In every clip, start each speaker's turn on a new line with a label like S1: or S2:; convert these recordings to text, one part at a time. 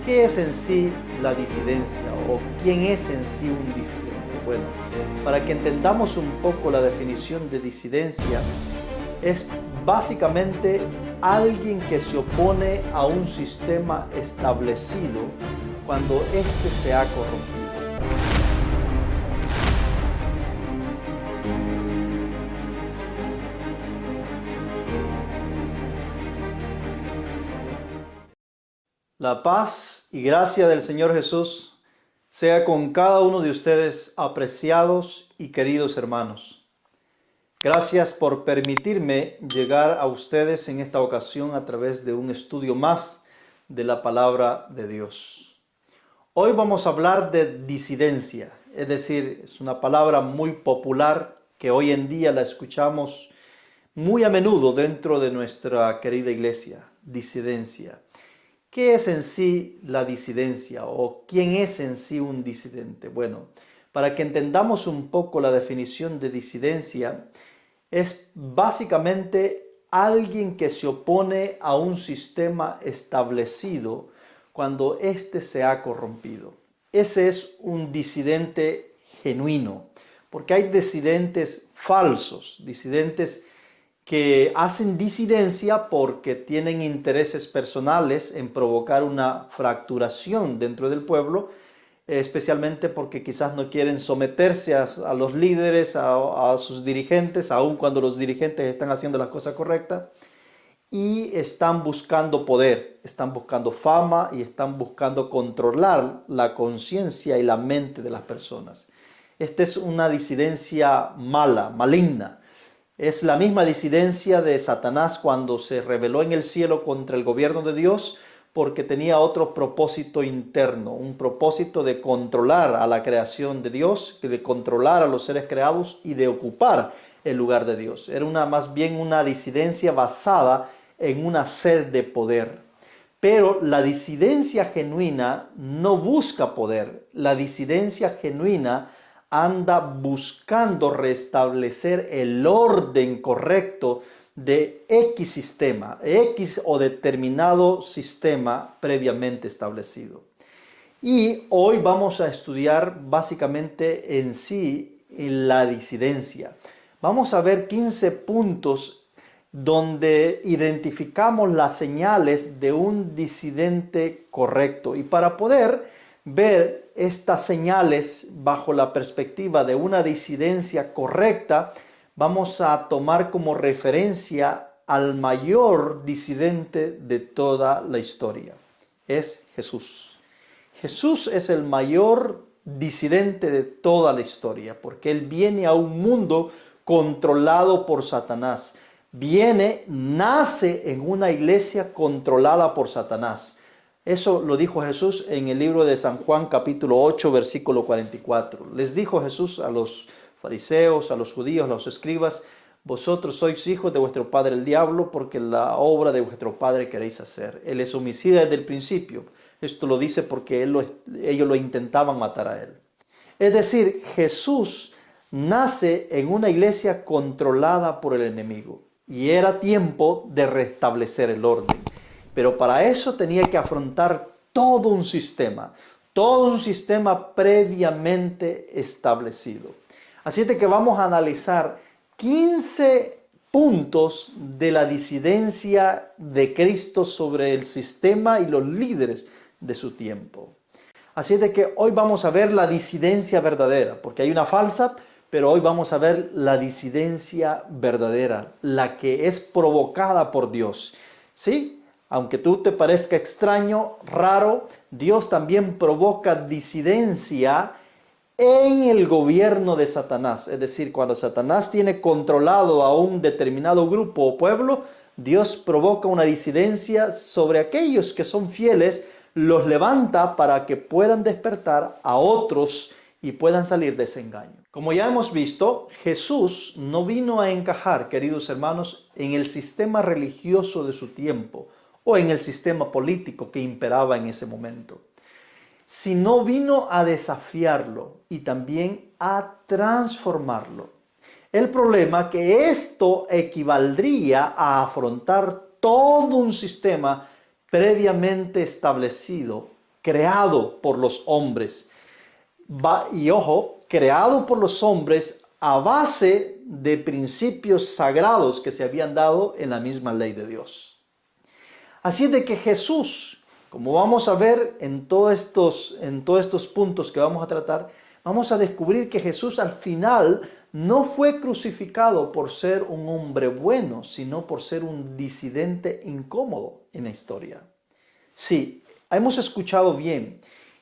S1: ¿Qué es en sí la disidencia o quién es en sí un disidente? Bueno, para que entendamos un poco la definición de disidencia, es básicamente alguien que se opone a un sistema establecido cuando éste se ha corrompido. La paz y gracia del Señor Jesús sea con cada uno de ustedes, apreciados y queridos hermanos. Gracias por permitirme llegar a ustedes en esta ocasión a través de un estudio más de la palabra de Dios. Hoy vamos a hablar de disidencia, es decir, es una palabra muy popular que hoy en día la escuchamos muy a menudo dentro de nuestra querida iglesia, disidencia. ¿Qué es en sí la disidencia o quién es en sí un disidente? Bueno, para que entendamos un poco la definición de disidencia, es básicamente alguien que se opone a un sistema establecido cuando éste se ha corrompido. Ese es un disidente genuino, porque hay disidentes falsos, disidentes que hacen disidencia porque tienen intereses personales en provocar una fracturación dentro del pueblo, especialmente porque quizás no quieren someterse a los líderes, a sus dirigentes, aun cuando los dirigentes están haciendo las cosas correctas, y están buscando poder, están buscando fama y están buscando controlar la conciencia y la mente de las personas. Esta es una disidencia mala, maligna. Es la misma disidencia de Satanás cuando se rebeló en el cielo contra el gobierno de Dios porque tenía otro propósito interno, un propósito de controlar a la creación de Dios, de controlar a los seres creados y de ocupar el lugar de Dios. Era más bien una disidencia basada en una sed de poder. Pero la disidencia genuina no busca poder. La disidencia genuina anda buscando restablecer el orden correcto de X sistema, X o determinado sistema previamente establecido. Y hoy vamos a estudiar básicamente en sí la disidencia. Vamos a ver 15 puntos donde identificamos las señales de un disidente correcto. Y para poder ver estas señales bajo la perspectiva de una disidencia correcta, vamos a tomar como referencia al mayor disidente de toda la historia. Es Jesús. Jesús es el mayor disidente de toda la historia, porque Él viene a un mundo controlado por Satanás. Nace en una iglesia controlada por Satanás. Eso lo dijo Jesús en el libro de San Juan capítulo 8 versículo 44. Les dijo Jesús a los fariseos, a los judíos, a los escribas: vosotros sois hijos de vuestro padre el diablo, porque la obra de vuestro padre queréis hacer. Él es homicida desde el principio. Esto lo dice porque ellos lo intentaban matar a él. Es decir, Jesús nace en una iglesia controlada por el enemigo y era tiempo de restablecer el orden. Pero para eso tenía que afrontar todo un sistema previamente establecido. Así es que vamos a analizar 15 puntos de la disidencia de Cristo sobre el sistema y los líderes de su tiempo. Así es que hoy vamos a ver la disidencia verdadera, porque hay una falsa, pero hoy vamos a ver la disidencia verdadera, la que es provocada por Dios. ¿Sí? Aunque tú te parezca extraño, raro, Dios también provoca disidencia en el gobierno de Satanás. Es decir, cuando Satanás tiene controlado a un determinado grupo o pueblo, Dios provoca una disidencia sobre aquellos que son fieles, los levanta para que puedan despertar a otros y puedan salir de ese engaño. Como ya hemos visto, Jesús no vino a encajar, queridos hermanos, en el sistema religioso de su tiempo o en el sistema político que imperaba en ese momento, sino vino a desafiarlo y también a transformarlo. El problema es que esto equivaldría a afrontar todo un sistema previamente establecido creado por los hombres. Y ojo, creado por los hombres a base de principios sagrados que se habían dado en la misma ley de Dios. Así es de que Jesús, como vamos a ver en todos estos puntos que vamos a tratar, vamos a descubrir que Jesús al final no fue crucificado por ser un hombre bueno, sino por ser un disidente incómodo en la historia. Sí, hemos escuchado bien.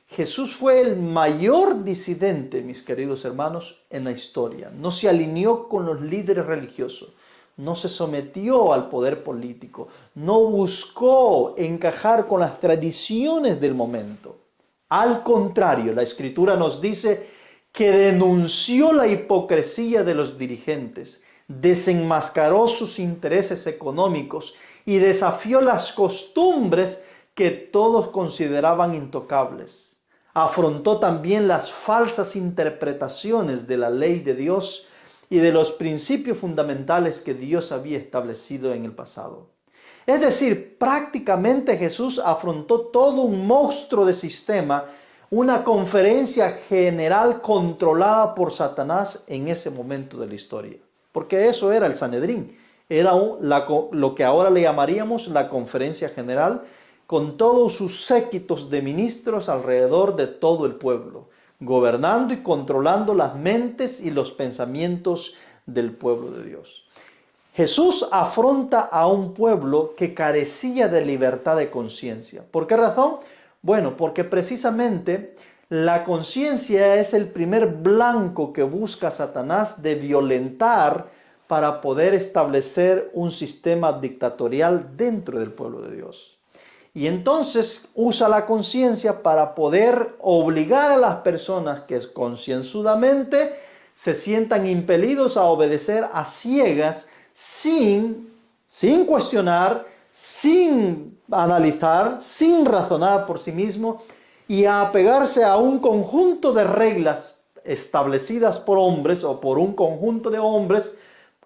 S1: Jesús fue el mayor disidente, mis queridos hermanos, en la historia. No se alineó con los líderes religiosos, no se sometió al poder político, no buscó encajar con las tradiciones del momento. Al contrario, la Escritura nos dice que denunció la hipocresía de los dirigentes, desenmascaró sus intereses económicos y desafió las costumbres que todos consideraban intocables. Afrontó también las falsas interpretaciones de la ley de Dios y de los principios fundamentales que Dios había establecido en el pasado. Es decir, prácticamente Jesús afrontó todo un monstruo de sistema, una conferencia general controlada por Satanás en ese momento de la historia. Porque eso era el Sanedrín, era lo que ahora le llamaríamos la conferencia general, con todos sus séquitos de ministros alrededor de todo el pueblo, gobernando y controlando las mentes y los pensamientos del pueblo de Dios. Jesús afronta a un pueblo que carecía de libertad de conciencia. ¿Por qué razón? Bueno, porque precisamente la conciencia es el primer blanco que busca Satanás de violentar para poder establecer un sistema dictatorial dentro del pueblo de Dios. Y entonces usa la conciencia para poder obligar a las personas que concienzudamente se sientan impelidos a obedecer a ciegas sin cuestionar, sin analizar, sin razonar por sí mismo y a apegarse a un conjunto de reglas establecidas por hombres o por un conjunto de hombres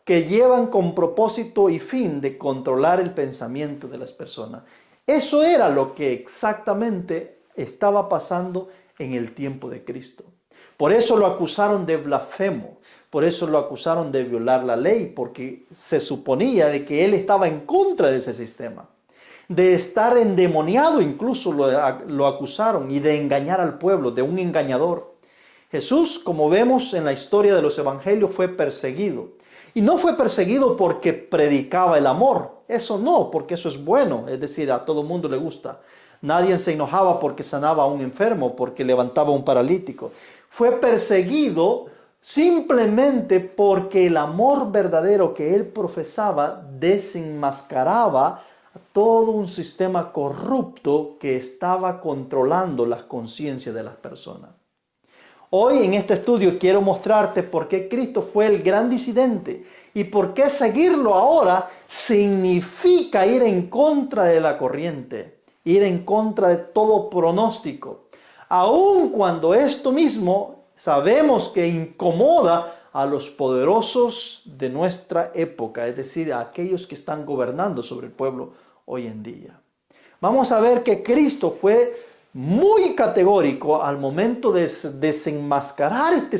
S1: que llevan con propósito y fin de controlar el pensamiento de las personas. Eso era lo que exactamente estaba pasando en el tiempo de Cristo. Por eso lo acusaron de blasfemo, por eso lo acusaron de violar la ley, porque se suponía de que él estaba en contra de ese sistema. De estar endemoniado incluso lo acusaron y de engañar al pueblo, de un engañador. Jesús, como vemos en la historia de los evangelios, fue perseguido. Y no fue perseguido porque predicaba el amor. Eso no, porque eso es bueno. Es decir, a todo mundo le gusta. Nadie se enojaba porque sanaba a un enfermo, porque levantaba a un paralítico. Fue perseguido simplemente porque el amor verdadero que él profesaba desenmascaraba todo un sistema corrupto que estaba controlando las conciencias de las personas. Hoy en este estudio quiero mostrarte por qué Cristo fue el gran disidente y por qué seguirlo ahora significa ir en contra de la corriente, ir en contra de todo pronóstico, aun cuando esto mismo sabemos que incomoda a los poderosos de nuestra época, es decir, a aquellos que están gobernando sobre el pueblo hoy en día. Vamos a ver que Cristo fue muy categórico al momento de desenmascarar este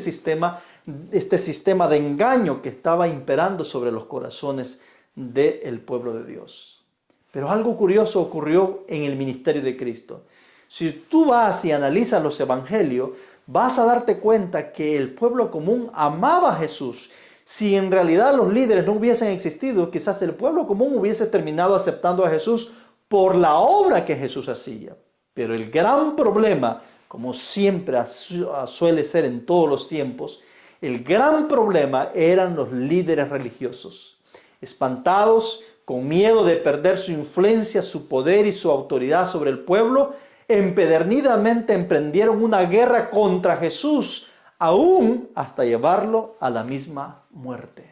S1: sistema de engaño que estaba imperando sobre los corazones del pueblo de Dios. Pero algo curioso ocurrió en el ministerio de Cristo. Si tú vas y analizas los evangelios, vas a darte cuenta que el pueblo común amaba a Jesús. Si en realidad los líderes no hubiesen existido, quizás el pueblo común hubiese terminado aceptando a Jesús por la obra que Jesús hacía. Pero el gran problema, como siempre suele ser en todos los tiempos, el gran problema eran los líderes religiosos. Espantados, con miedo de perder su influencia, su poder y su autoridad sobre el pueblo, empedernidamente emprendieron una guerra contra Jesús, aún hasta llevarlo a la misma muerte.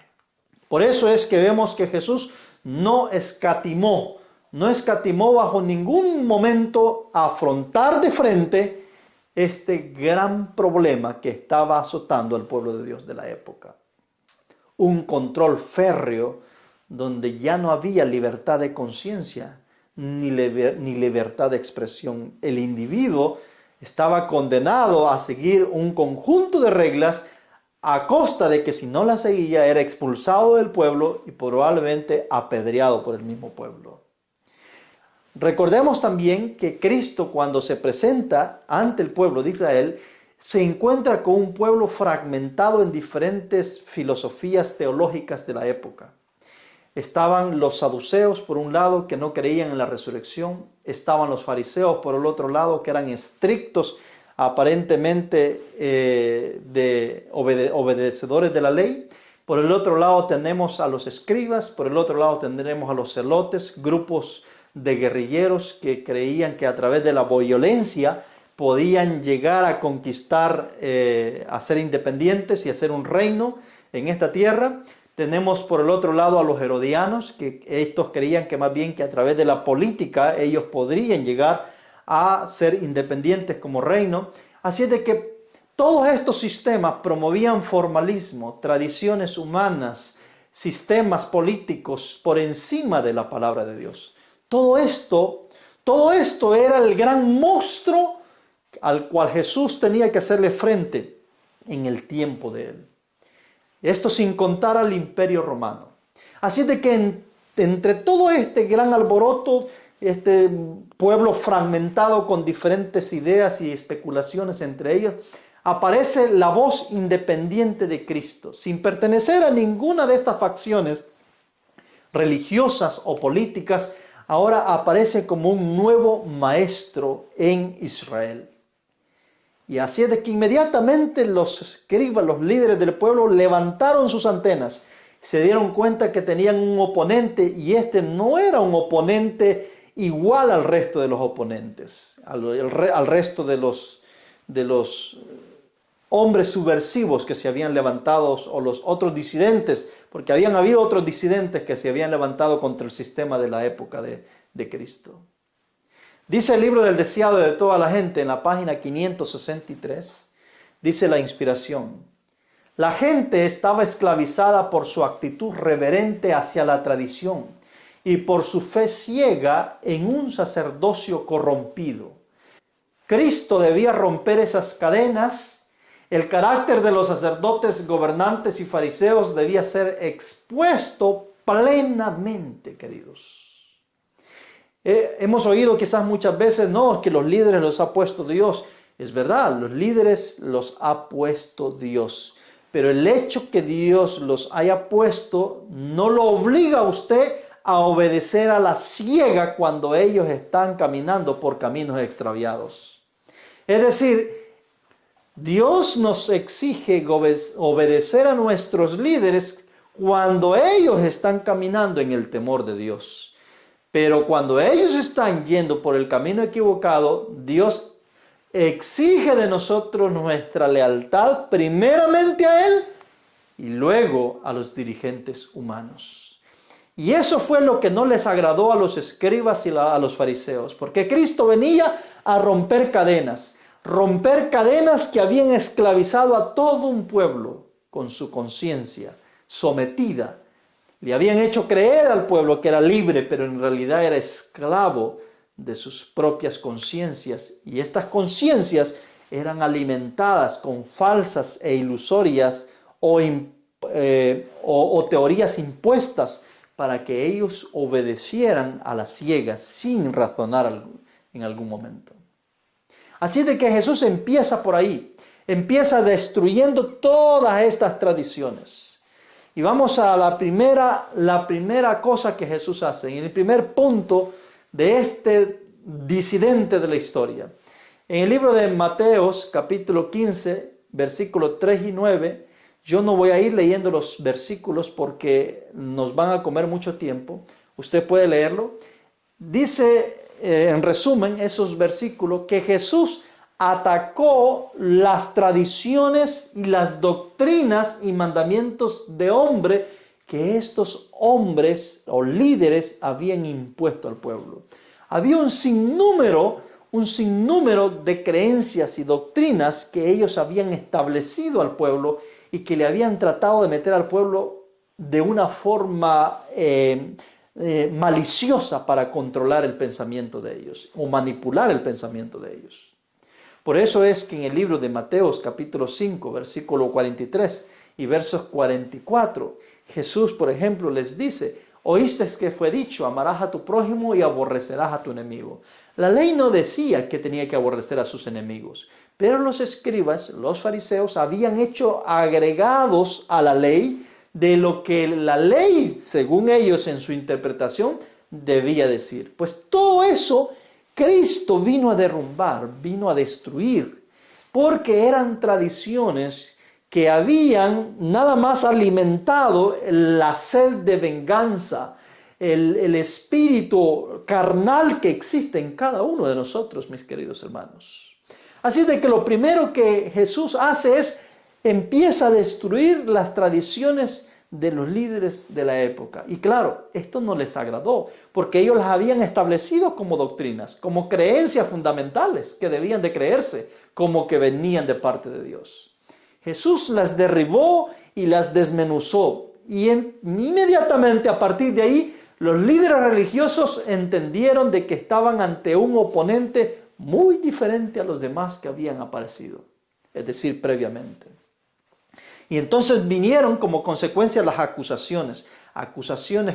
S1: Por eso es que vemos que Jesús no escatimó bajo ningún momento a afrontar de frente este gran problema que estaba azotando al pueblo de Dios de la época. Un control férreo donde ya no había libertad de conciencia, ni libertad de expresión. El individuo estaba condenado a seguir un conjunto de reglas a costa de que si no las seguía era expulsado del pueblo y probablemente apedreado por el mismo pueblo. Recordemos también que Cristo, cuando se presenta ante el pueblo de Israel, se encuentra con un pueblo fragmentado en diferentes filosofías teológicas de la época. Estaban los saduceos por un lado, que no creían en la resurrección. Estaban los fariseos por el otro lado, que eran estrictos, aparentemente obedecedores de la ley. Por el otro lado tenemos a los escribas, por el otro lado tendremos a los celotes, grupos de guerrilleros que creían que a través de la violencia podían llegar a conquistar, a ser independientes y hacer un reino en esta tierra. Tenemos por el otro lado a los herodianos, que estos creían que más bien que a través de la política ellos podrían llegar a ser independientes como reino. Así es de que todos estos sistemas promovían formalismo, tradiciones humanas, sistemas políticos por encima de la palabra de Dios. Todo esto era el gran monstruo al cual Jesús tenía que hacerle frente en el tiempo de él. Esto sin contar al imperio romano. Así de que entre todo este gran alboroto, este pueblo fragmentado con diferentes ideas y especulaciones entre ellos, aparece la voz independiente de Cristo, sin pertenecer a ninguna de estas facciones religiosas o políticas. Ahora aparece como un nuevo maestro en Israel. Y así es de que inmediatamente los escribas, los líderes del pueblo, levantaron sus antenas. Se dieron cuenta que tenían un oponente y este no era un oponente igual al resto de los oponentes, al resto de los hombres subversivos que se habían levantado o los otros disidentes, porque habían habido otros disidentes que se habían levantado contra el sistema de la época de Cristo. Dice el libro del deseado de toda la gente en la página 563, dice la inspiración: la gente estaba esclavizada por su actitud reverente hacia la tradición y por su fe ciega en un sacerdocio corrompido. Cristo debía romper esas cadenas. El carácter de los sacerdotes, gobernantes y fariseos debía ser expuesto plenamente, queridos. Hemos oído quizás muchas veces, no, es que los líderes los ha puesto Dios. Es verdad, los líderes los ha puesto Dios. Pero el hecho que Dios los haya puesto no lo obliga a usted a obedecer a la ciega cuando ellos están caminando por caminos extraviados. Es decir, Dios nos exige obedecer a nuestros líderes cuando ellos están caminando en el temor de Dios. Pero cuando ellos están yendo por el camino equivocado, Dios exige de nosotros nuestra lealtad primeramente a Él y luego a los dirigentes humanos. Y eso fue lo que no les agradó a los escribas y a los fariseos, porque Cristo venía a romper cadenas que habían esclavizado a todo un pueblo con su conciencia sometida. Le habían hecho creer al pueblo que era libre, pero en realidad era esclavo de sus propias conciencias. Y estas conciencias eran alimentadas con falsas e ilusorias o teorías impuestas para que ellos obedecieran a las ciegas sin razonar en algún momento. Así de que Jesús empieza por ahí, empieza destruyendo todas estas tradiciones. Y vamos a la primera cosa que Jesús hace, en el primer punto de este disidente de la historia. En el libro de Mateos, capítulo 15, versículos 3 y 9, yo no voy a ir leyendo los versículos porque nos van a comer mucho tiempo. Usted puede leerlo. Dice, en resumen, esos versículos, que Jesús atacó las tradiciones y las doctrinas y mandamientos de hombre que estos hombres o líderes habían impuesto al pueblo. Había un sinnúmero de creencias y doctrinas que ellos habían establecido al pueblo y que le habían tratado de meter al pueblo de una forma maliciosa para controlar el pensamiento de ellos o manipular el pensamiento de ellos. Por eso es que en el libro de Mateos capítulo 5, versículo 43 y versos 44, Jesús, por ejemplo, les dice: oísteis que fue dicho, amarás a tu prójimo y aborrecerás a tu enemigo. La ley no decía que tenía que aborrecer a sus enemigos, pero los escribas, los fariseos, habían hecho agregados a la ley de lo que la ley, según ellos en su interpretación, debía decir. Pues todo eso Cristo vino a derrumbar, vino a destruir, porque eran tradiciones que habían nada más alimentado la sed de venganza, el espíritu carnal que existe en cada uno de nosotros, mis queridos hermanos. Así de que lo primero que Jesús hace es empieza a destruir las tradiciones de los líderes de la época. Y claro, esto no les agradó, porque ellos las habían establecido como doctrinas, como creencias fundamentales que debían de creerse, como que venían de parte de Dios. Jesús las derribó y las desmenuzó. Y inmediatamente a partir de ahí, los líderes religiosos entendieron de que estaban ante un oponente muy diferente a los demás que habían aparecido, es decir, previamente. Y entonces vinieron como consecuencia las acusaciones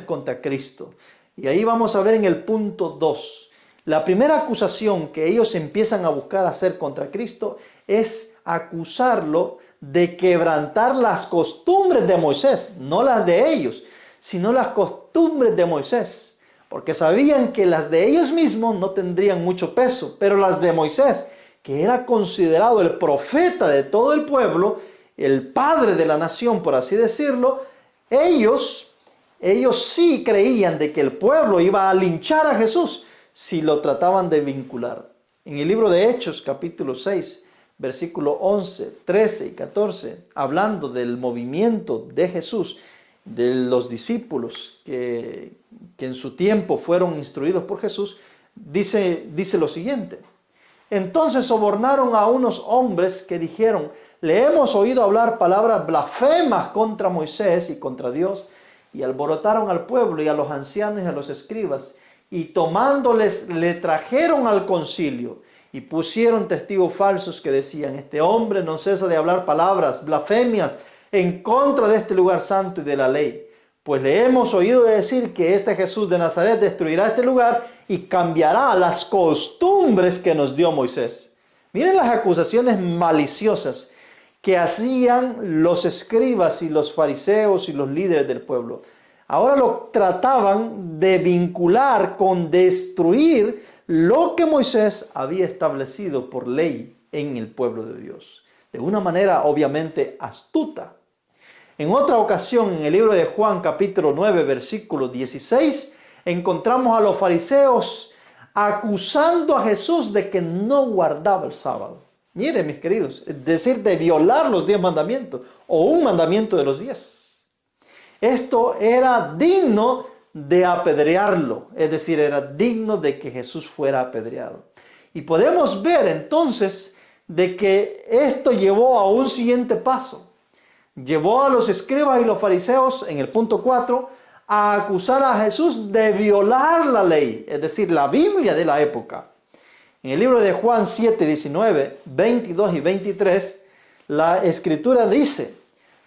S1: contra Cristo. Y ahí vamos a ver en el punto 2. La primera acusación que ellos empiezan a buscar hacer contra Cristo es acusarlo de quebrantar las costumbres de Moisés, no las de ellos, sino las costumbres de Moisés, porque sabían que las de ellos mismos no tendrían mucho peso, pero las de Moisés, que era considerado el profeta de todo el pueblo, el padre de la nación, por así decirlo, ellos sí creían de que el pueblo iba a linchar a Jesús si lo trataban de vincular. En el libro de Hechos, capítulo 6, versículo 11, 13 y 14, hablando del movimiento de Jesús, de los discípulos que en su tiempo fueron instruidos por Jesús, dice lo siguiente: entonces sobornaron a unos hombres que dijeron: le hemos oído hablar palabras blasfemas contra Moisés y contra Dios, y alborotaron al pueblo y a los ancianos y a los escribas, y tomándoles le trajeron al concilio, y pusieron testigos falsos que decían: este hombre no cesa de hablar palabras blasfemias en contra de este lugar santo y de la ley. Pues le hemos oído decir que este Jesús de Nazaret destruirá este lugar y cambiará las costumbres que nos dio Moisés. Miren las acusaciones maliciosas que hacían los escribas y los fariseos y los líderes del pueblo. Ahora lo trataban de vincular con destruir lo que Moisés había establecido por ley en el pueblo de Dios, de una manera obviamente astuta. En otra ocasión, en el libro de Juan capítulo 9, versículo 16, encontramos a los fariseos acusando a Jesús de que no guardaba el sábado. Miren, mis queridos, es decir, de violar los 10 mandamientos o un mandamiento de los 10. Esto era digno de apedrearlo, es decir, era digno de que Jesús fuera apedreado. Y podemos ver entonces de que esto llevó a un siguiente paso. Llevó a los escribas y los fariseos, en el punto 4, a acusar a Jesús de violar la ley, es decir, la Biblia de la época. En el libro de Juan 7, 19, 22 y 23, la Escritura dice: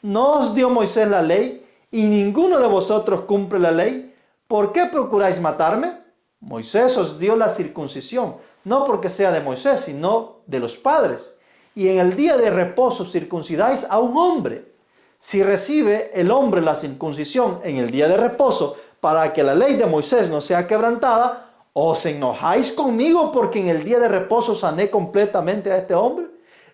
S1: ¿no os dio Moisés la ley y ninguno de vosotros cumple la ley? ¿Por qué procuráis matarme? Moisés os dio la circuncisión, no porque sea de Moisés, sino de los padres. Y en el día de reposo circuncidáis a un hombre. Si recibe el hombre la circuncisión en el día de reposo para que la ley de Moisés no sea quebrantada, ¿os enojáis conmigo porque en el día de reposo sané completamente a este hombre?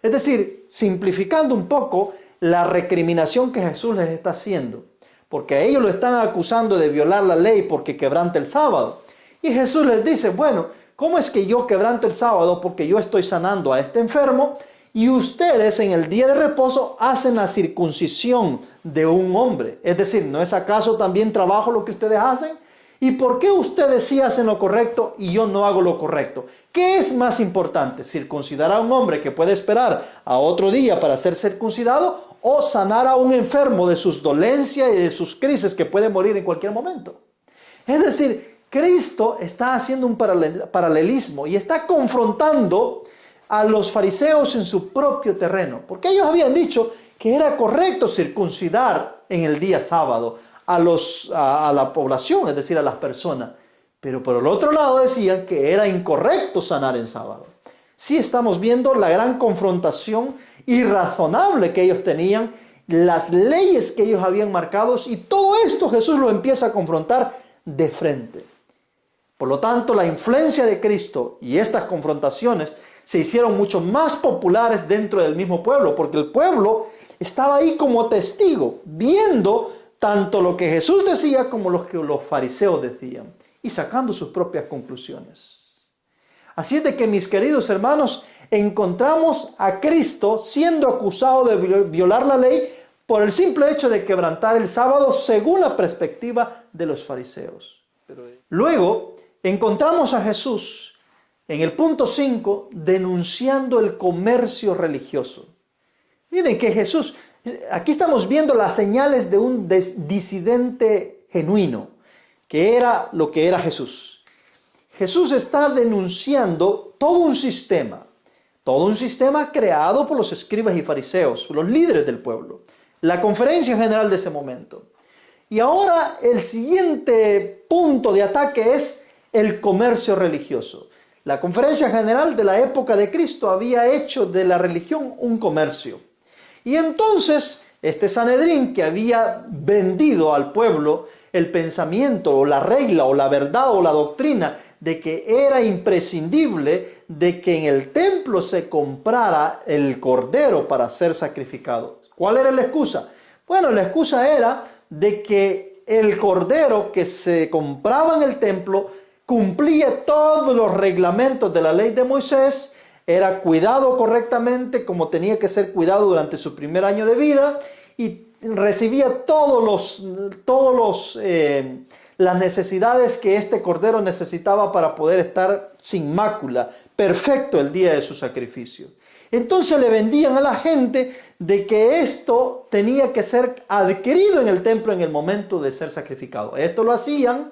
S1: Es decir, simplificando un poco la recriminación que Jesús les está haciendo, porque a ellos lo están acusando de violar la ley porque quebranta el sábado. Y Jesús les dice: bueno, ¿cómo es que yo quebranto el sábado porque yo estoy sanando a este enfermo? Y ustedes en el día de reposo hacen la circuncisión de un hombre. Es decir, ¿no es acaso también trabajo lo que ustedes hacen? ¿Y por qué ustedes sí hacen lo correcto y yo no hago lo correcto? ¿Qué es más importante? ¿Circuncidar a un hombre que puede esperar a otro día para ser circuncidado? ¿O sanar a un enfermo de sus dolencias y de sus crisis que puede morir en cualquier momento? Es decir, Cristo está haciendo un paralelismo y está confrontando a los fariseos en su propio terreno, porque ellos habían dicho que era correcto circuncidar en el día sábado a la población, es decir, a las personas, pero por el otro lado decían que era incorrecto sanar en sábado. Sí, estamos viendo la gran confrontación irrazonable que ellos tenían, las leyes que ellos habían marcado, y todo esto Jesús lo empieza a confrontar de frente. Por lo tanto, la influencia de Cristo y estas confrontaciones se hicieron mucho más populares dentro del mismo pueblo, porque el pueblo estaba ahí como testigo, viendo tanto lo que Jesús decía como lo que los fariseos decían, y sacando sus propias conclusiones. Así es de que, mis queridos hermanos, encontramos a Cristo siendo acusado de violar la ley por el simple hecho de quebrantar el sábado según la perspectiva de los fariseos. Luego encontramos a Jesús en el punto 5 denunciando el comercio religioso. Miren que Jesús, aquí estamos viendo las señales de un disidente genuino, que era lo que era Jesús. Jesús está denunciando todo un sistema creado por los escribas y fariseos, los líderes del pueblo, la conferencia general de ese momento. Y ahora el siguiente punto de ataque es el comercio religioso. La conferencia general de la época de Cristo había hecho de la religión un comercio. Y entonces este Sanedrín, que había vendido al pueblo el pensamiento o la regla o la verdad o la doctrina de que era imprescindible de que en el templo se comprara el cordero para ser sacrificado. ¿Cuál era la excusa? Bueno, la excusa era de que el cordero que se compraba en el templo cumplía todos los reglamentos de la ley de Moisés, era cuidado correctamente como tenía que ser cuidado durante su primer año de vida y recibía las necesidades que este cordero necesitaba para poder estar sin mácula, perfecto el día de su sacrificio. Entonces le vendían a la gente de que esto tenía que ser adquirido en el templo en el momento de ser sacrificado. Esto lo hacían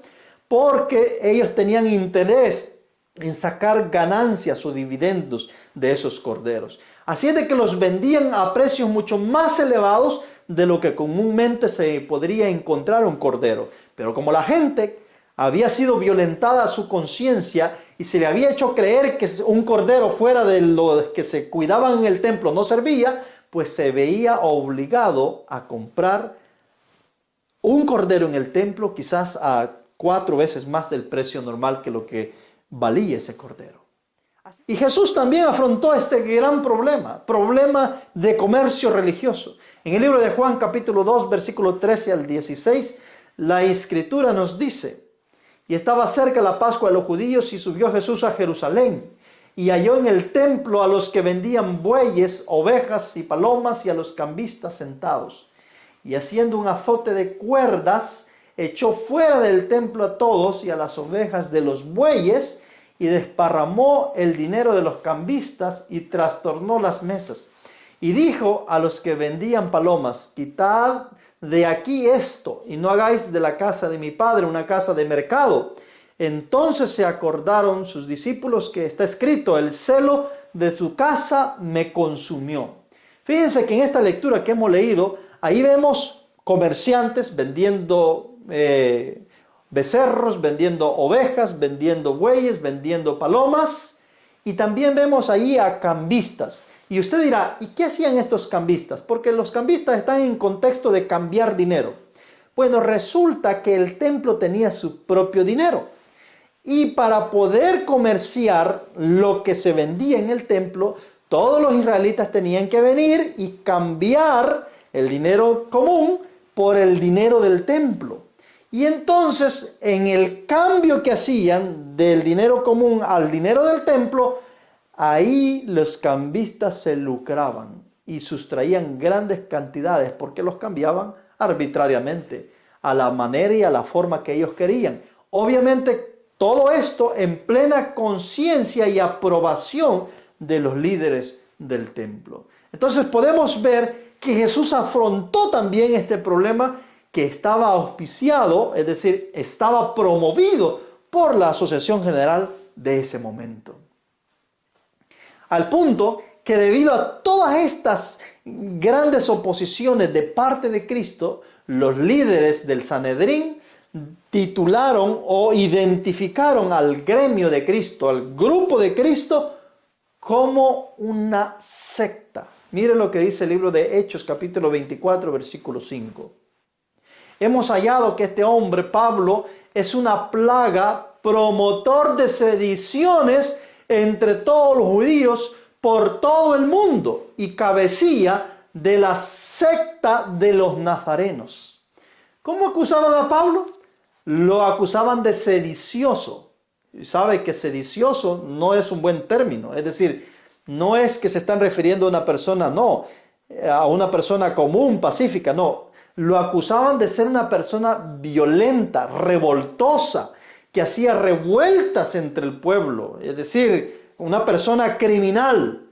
S1: porque ellos tenían interés en sacar ganancias o dividendos de esos corderos. Así es de que los vendían a precios mucho más elevados de lo que comúnmente se podría encontrar un cordero. Pero como la gente había sido violentada a su conciencia y se le había hecho creer que un cordero fuera de lo que se cuidaban en el templo no servía, pues se veía obligado a comprar un cordero en el templo quizás a 4 veces más del precio normal que lo que valía ese cordero. Y Jesús también afrontó este gran problema de comercio religioso. En el libro de Juan capítulo 2 versículo 13 al 16, la Escritura nos dice: y estaba cerca la Pascua de los judíos y subió Jesús a Jerusalén y halló en el templo a los que vendían bueyes, ovejas y palomas y a los cambistas sentados. Y haciendo un azote de cuerdas, echó fuera del templo a todos y a las ovejas de los bueyes y desparramó el dinero de los cambistas y trastornó las mesas. Y dijo a los que vendían palomas: quitad de aquí esto y no hagáis de la casa de mi padre una casa de mercado. Entonces se acordaron sus discípulos que está escrito: el celo de tu casa me consumió. Fíjense que en esta lectura que hemos leído, ahí vemos comerciantes vendiendo becerros, vendiendo ovejas, vendiendo bueyes, vendiendo palomas, y también vemos ahí a cambistas. Y usted dirá: ¿y qué hacían estos cambistas? Porque los cambistas están en contexto de cambiar dinero. Bueno, resulta que el templo tenía su propio dinero. Y para poder comerciar lo que se vendía en el templo, todos los israelitas tenían que venir y cambiar el dinero común por el dinero del templo. Y entonces, en el cambio que hacían del dinero común al dinero del templo, ahí los cambistas se lucraban y sustraían grandes cantidades porque los cambiaban arbitrariamente, a la manera y a la forma que ellos querían. Obviamente, todo esto en plena conciencia y aprobación de los líderes del templo. Entonces podemos ver que Jesús afrontó también este problema que estaba auspiciado, es decir, estaba promovido por la Asociación General de ese momento. Al punto que debido a todas estas grandes oposiciones de parte de Cristo, los líderes del Sanedrín titularon o identificaron al gremio de Cristo, al grupo de Cristo, como una secta. Mire lo que dice el libro de Hechos, capítulo 24, versículo 5. Hemos hallado que este hombre, Pablo, es una plaga, promotor de sediciones entre todos los judíos por todo el mundo y cabecilla de la secta de los nazarenos. ¿Cómo acusaban a Pablo? Lo acusaban de sedicioso. Y sabe que sedicioso no es un buen término, es decir, no es que se están refiriendo a una persona, no, a una persona común, pacífica, no. Lo acusaban de ser una persona violenta, revoltosa, que hacía revueltas entre el pueblo, es decir, una persona criminal,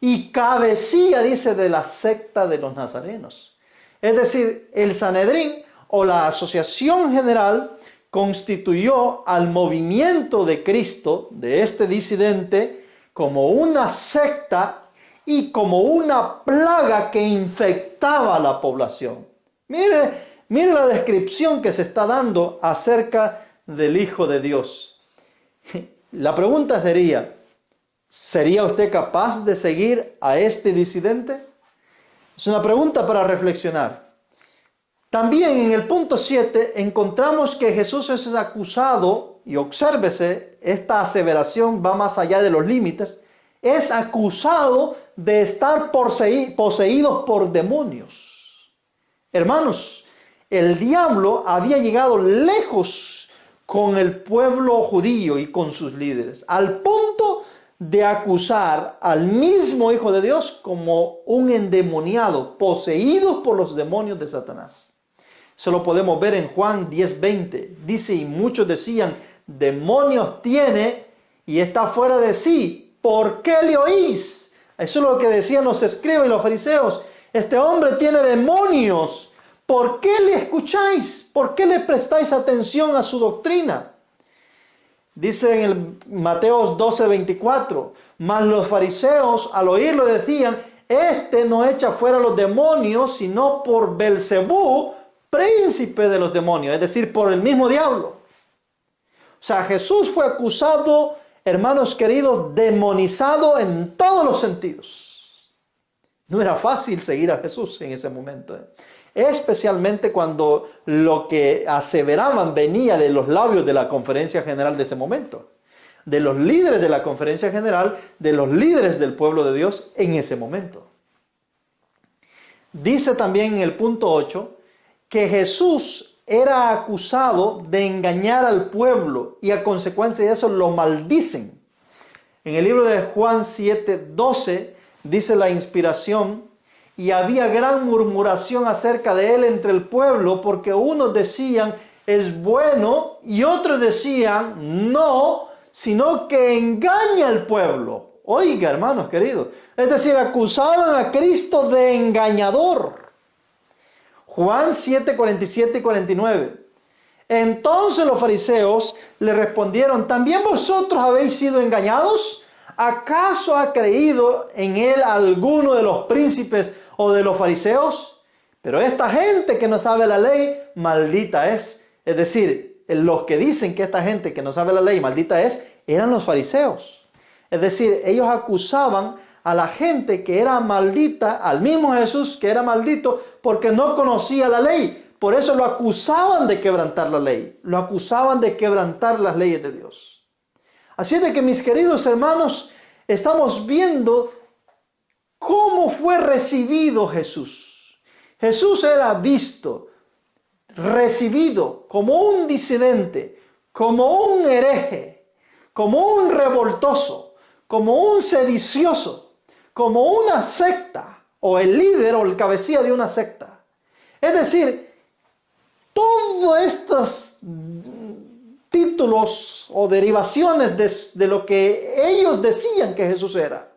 S1: y cabecilla, dice, de la secta de los nazarenos. Es decir, el Sanedrín o la Asociación General constituyó al movimiento de Cristo, de este disidente, como una secta y como una plaga que infectaba a la población. Mire la descripción que se está dando acerca del Hijo de Dios. La pregunta ¿sería usted capaz de seguir a este disidente? Es una pregunta para reflexionar. También en el punto 7 encontramos que Jesús es acusado, y obsérvese, esta aseveración va más allá de los límites, es acusado de estar poseídos por demonios. Hermanos, el diablo había llegado lejos con el pueblo judío y con sus líderes, al punto de acusar al mismo Hijo de Dios como un endemoniado, poseído por los demonios de Satanás. Eso lo podemos ver en Juan 10:20. Dice, y muchos decían, demonios tiene y está fuera de sí. ¿Por qué le oís? Eso es lo que decían los escribas y los fariseos. Este hombre tiene demonios. ¿Por qué le escucháis? ¿Por qué le prestáis atención a su doctrina? Dice en el Mateo 12:24, mas los fariseos al oírlo decían, este no echa fuera los demonios, sino por Belcebú, príncipe de los demonios, es decir, por el mismo diablo. O sea, Jesús fue acusado, hermanos queridos, demonizado en todos los sentidos. No era fácil seguir a Jesús en ese momento, especialmente cuando lo que aseveraban venía de los labios de la conferencia general de ese momento, de los líderes de la conferencia general, de los líderes del pueblo de Dios en ese momento. Dice también en el punto 8 que Jesús era acusado de engañar al pueblo y a consecuencia de eso lo maldicen. En el libro de Juan 7:12 dice la inspiración, y había gran murmuración acerca de él entre el pueblo, porque unos decían, es bueno, y otros decían, no, sino que engaña al pueblo. Oiga, hermanos queridos, es decir, acusaban a Cristo de engañador. Juan 7:47 y 49. Entonces los fariseos le respondieron, ¿también vosotros habéis sido engañados? ¿Acaso ha creído en él alguno de los príncipes o de los fariseos? Pero esta gente que no sabe la ley, maldita es. Es decir, los que dicen que esta gente que no sabe la ley, maldita es, eran los fariseos. Es decir, ellos acusaban a la gente que era maldita, al mismo Jesús que era maldito, porque no conocía la ley. Por eso lo acusaban de quebrantar la ley. Lo acusaban de quebrantar las leyes de Dios. Así es de que, mis queridos hermanos, estamos viendo cómo fue recibido Jesús. Jesús era visto, recibido como un disidente, como un hereje, como un revoltoso, como un sedicioso, como una secta, o el líder o el cabecilla de una secta. Es decir, todos estos títulos o derivaciones de lo que ellos decían que Jesús era,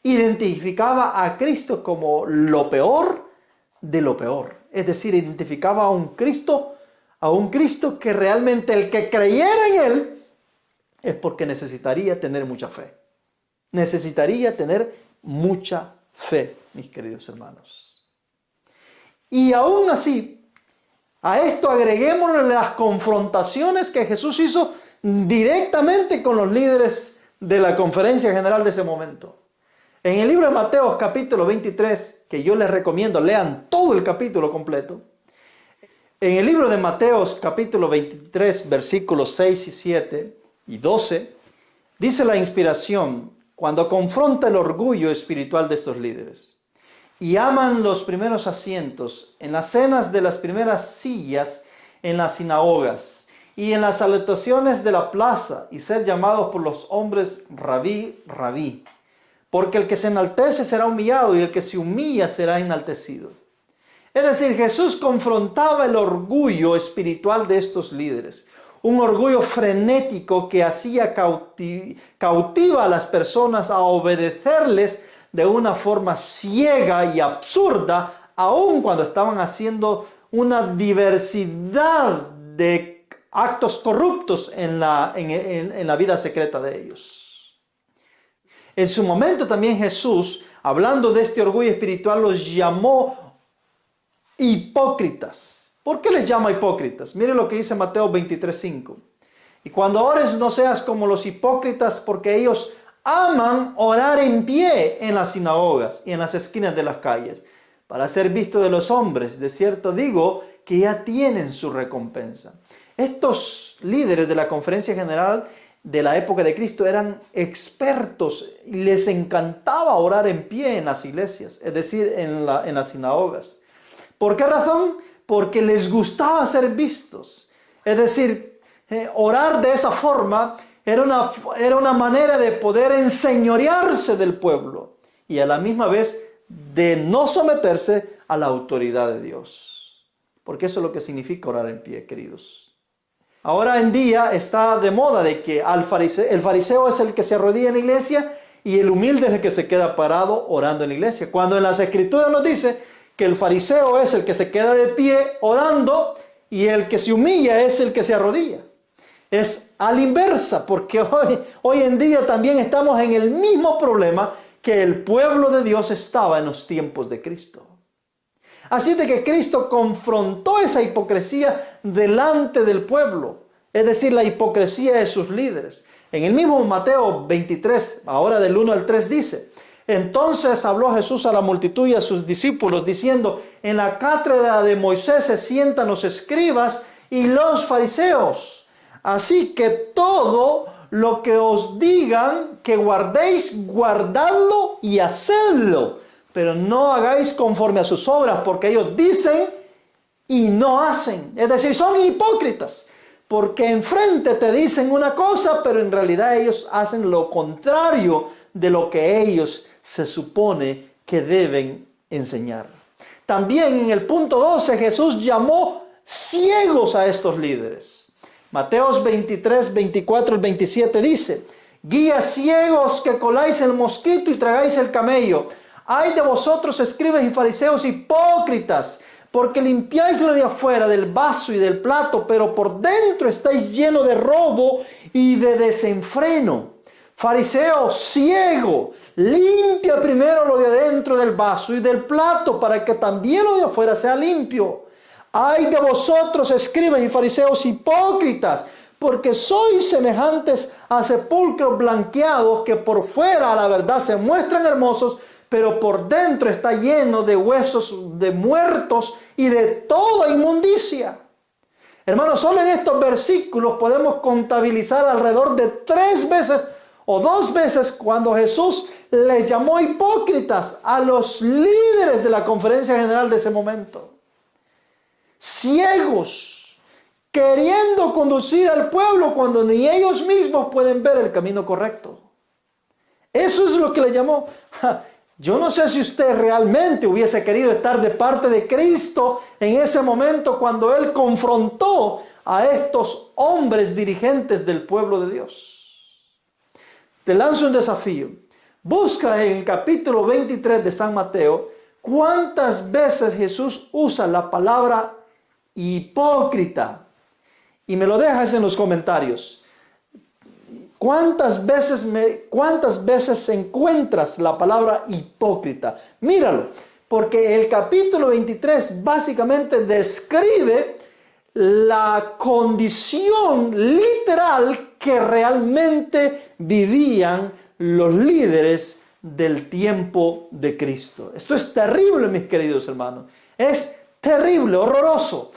S1: identificaba a Cristo como lo peor de lo peor. Es decir, identificaba a un Cristo que realmente el que creyera en Él es porque necesitaría tener mucha fe. Necesitaría tener mucha fe, mis queridos hermanos. Y aún así, a esto agreguémosle las confrontaciones que Jesús hizo directamente con los líderes de la conferencia general de ese momento. En el libro de Mateo capítulo 23, que yo les recomiendo, lean todo el capítulo completo. En el libro de Mateo capítulo 23, versículos 6 y 7 y 12, dice la inspiración cuando confronta el orgullo espiritual de estos líderes. Y aman los primeros asientos en las cenas de las primeras sillas en las sinagogas y en las salutaciones de la plaza y ser llamados por los hombres rabí, rabí. Porque el que se enaltece será humillado y el que se humilla será enaltecido. Es decir, Jesús confrontaba el orgullo espiritual de estos líderes. Un orgullo frenético que hacía cautiva a las personas a obedecerles de una forma ciega y absurda, aun cuando estaban haciendo una diversidad de actos corruptos en la vida secreta de ellos. En su momento también Jesús, hablando de este orgullo espiritual, los llamó hipócritas. ¿Por qué les llama hipócritas? Mire lo que dice Mateo 23:5. Y cuando ores no seas como los hipócritas, porque ellos aman orar en pie en las sinagogas y en las esquinas de las calles, para ser visto de los hombres. De cierto digo que ya tienen su recompensa. Estos líderes de la conferencia general de la época de Cristo eran expertos y les encantaba orar en pie en las iglesias, es decir, en las sinagogas. ¿Por qué razón? Porque les gustaba ser vistos. Es decir, orar de esa forma era una manera de poder enseñorearse del pueblo y a la misma vez de no someterse a la autoridad de Dios. Porque eso es lo que significa orar en pie, queridos. Ahora en día está de moda de que el fariseo es el que se arrodilla en la iglesia y el humilde es el que se queda parado orando en la iglesia. Cuando en las escrituras nos dice que el fariseo es el que se queda de pie orando y el que se humilla es el que se arrodilla. Es a la inversa, porque hoy en día también estamos en el mismo problema que el pueblo de Dios estaba en los tiempos de Cristo. Así de que Cristo confrontó esa hipocresía delante del pueblo, es decir, la hipocresía de sus líderes. En el mismo Mateo 23, ahora del 1 al 3 dice: entonces habló Jesús a la multitud y a sus discípulos diciendo: en la cátedra de Moisés se sientan los escribas y los fariseos. Así que todo lo que os digan que guardéis, guardadlo y hacedlo. Pero no hagáis conforme a sus obras, porque ellos dicen y no hacen. Es decir, son hipócritas. Porque enfrente te dicen una cosa, pero en realidad ellos hacen lo contrario de lo que ellos se supone que deben enseñar. También en el punto 12 Jesús llamó ciegos a estos líderes. Mateos 23, 24 y 27 dice: guías ciegos que coláis el mosquito y tragáis el camello. Ay de vosotros, escribas y fariseos hipócritas, porque limpiáis lo de afuera del vaso y del plato, pero por dentro estáis llenos de robo y de desenfreno. Fariseo ciego, limpia primero lo de adentro del vaso y del plato, para que también lo de afuera sea limpio. Ay de vosotros, escribas y fariseos hipócritas, porque sois semejantes a sepulcros blanqueados que por fuera a la verdad se muestran hermosos, pero por dentro está lleno de huesos de muertos y de toda inmundicia. Hermanos, solo en estos versículos podemos contabilizar alrededor de 3 veces o 2 veces cuando Jesús les llamó hipócritas a los líderes de la conferencia general de ese momento. Ciegos, queriendo conducir al pueblo cuando ni ellos mismos pueden ver el camino correcto. Eso es lo que le llamó. Yo no sé si usted realmente hubiese querido estar de parte de Cristo en ese momento cuando Él confrontó a estos hombres dirigentes del pueblo de Dios. Te lanzo un desafío. Busca en el capítulo 23 de San Mateo ¿Cuántas veces Jesús usa la palabra hipócrita? Y me lo dejas en los comentarios. ¿Cuántas veces encuentras la palabra hipócrita? Míralo, porque el capítulo 23 básicamente describe la condición literal que realmente vivían los líderes del tiempo de Cristo. Esto es terrible, mis queridos hermanos. Es terrible, horroroso.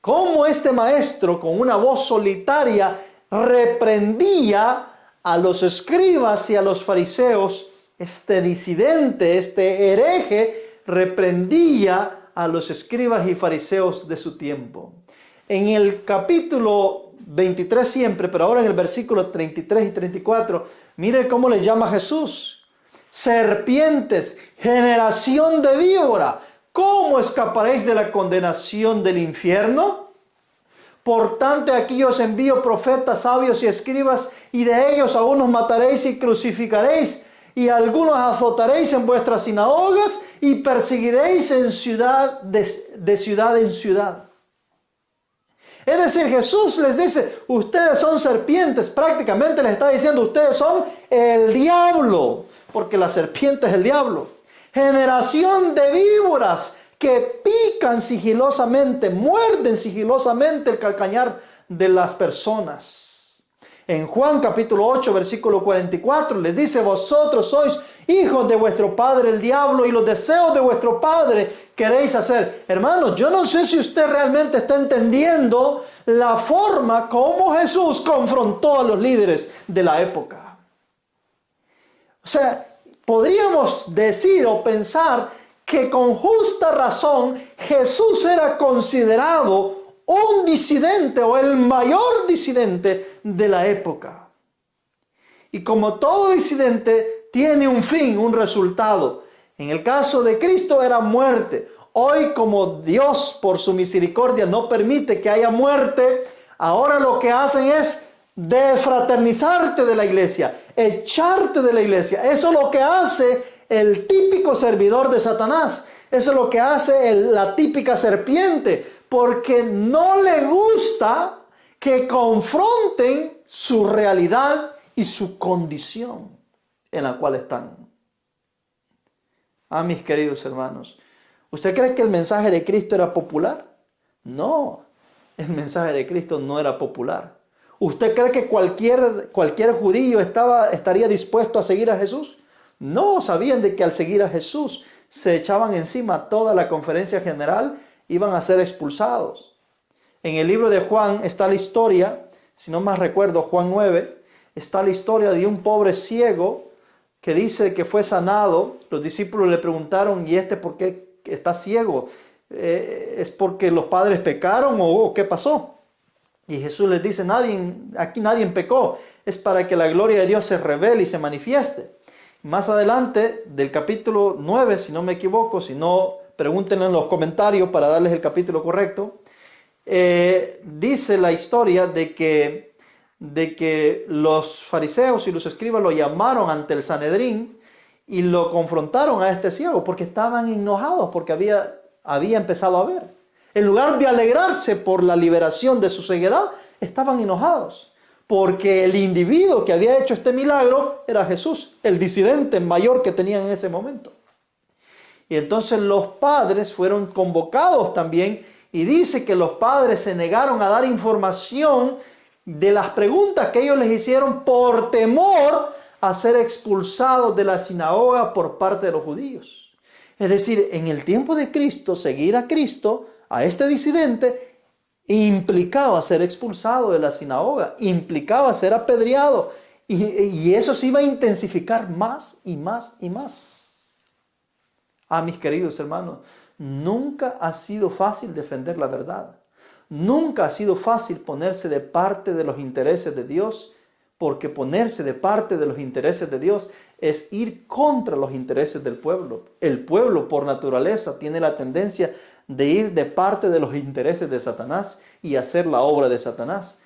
S1: Cómo este maestro con una voz solitaria reprendía a los escribas y a los fariseos. Este disidente, este hereje, reprendía a los escribas y fariseos de su tiempo. En el capítulo 23 siempre, pero ahora en el versículo 33 y 34, mire cómo les llama Jesús. Serpientes, generación de víbora, ¿cómo escaparéis de la condenación del infierno? Por tanto, aquí os envío profetas, sabios y escribas, y de ellos a unos mataréis y crucificaréis, y a algunos azotaréis en vuestras sinagogas, y perseguiréis en ciudad de ciudad en ciudad. Es decir, Jesús les dice, ustedes son serpientes. Prácticamente les está diciendo, ustedes son el diablo, porque la serpiente es el diablo. Generación de víboras que pican sigilosamente, muerden sigilosamente el calcañar de las personas. En Juan capítulo 8, versículo 44, les dice, vosotros sois hijos de vuestro padre el diablo y los deseos de vuestro padre queréis hacer. Hermanos, yo no sé si usted realmente está entendiendo la forma como Jesús confrontó a los líderes de la época. O sea, podríamos decir o pensar que con justa razón Jesús era considerado un disidente o el mayor disidente de la época. Y como todo disidente tiene un fin, un resultado. En el caso de Cristo era muerte. Hoy, como Dios por su misericordia no permite que haya muerte, ahora lo que hacen es desfraternizarte de la iglesia, echarte de la iglesia. Eso es lo que hace el típico servidor de Satanás. Eso es lo que hace la típica serpiente, porque no le gusta que confronten su realidad y su condición en la cual están. Mis queridos hermanos, ¿usted cree que el mensaje de Cristo era popular? No, el mensaje de Cristo no era popular. ¿Usted cree que cualquier judío estaría dispuesto a seguir a Jesús? No, sabían de que al seguir a Jesús se echaban encima toda la conferencia general, iban a ser expulsados. En el libro de Juan está la historia, si no más recuerdo, Juan 9, está la historia de un pobre ciego que dice que fue sanado. Los discípulos le preguntaron, ¿y por qué está ciego? ¿Es porque los padres pecaron o qué pasó? Y Jesús les dice, aquí nadie pecó, es para que la gloria de Dios se revele y se manifieste. Más adelante del capítulo 9, si no me equivoco, si no, pregúntenlo en los comentarios para darles el capítulo correcto, dice la historia de que los fariseos y los escribas lo llamaron ante el Sanedrín y lo confrontaron a este ciego porque estaban enojados, porque había empezado a ver. En lugar de alegrarse por la liberación de su ceguedad, estaban enojados, porque el individuo que había hecho este milagro era Jesús, el disidente mayor que tenían en ese momento. Y entonces los padres fueron convocados también, y dice que los padres se negaron a dar información de las preguntas que ellos les hicieron por temor a ser expulsados de la sinagoga por parte de los judíos. Es decir, en el tiempo de Cristo, seguir a Cristo, a este disidente, implicaba ser expulsado de la sinagoga, implicaba ser apedreado, y eso se iba a intensificar más y más y más. Mis queridos hermanos, nunca ha sido fácil defender la verdad. Nunca ha sido fácil ponerse de parte de los intereses de Dios, porque ponerse de parte de los intereses de Dios es ir contra los intereses del pueblo. El pueblo, por naturaleza, tiene la tendencia de ir de parte de los intereses de Satanás y hacer la obra de Satanás,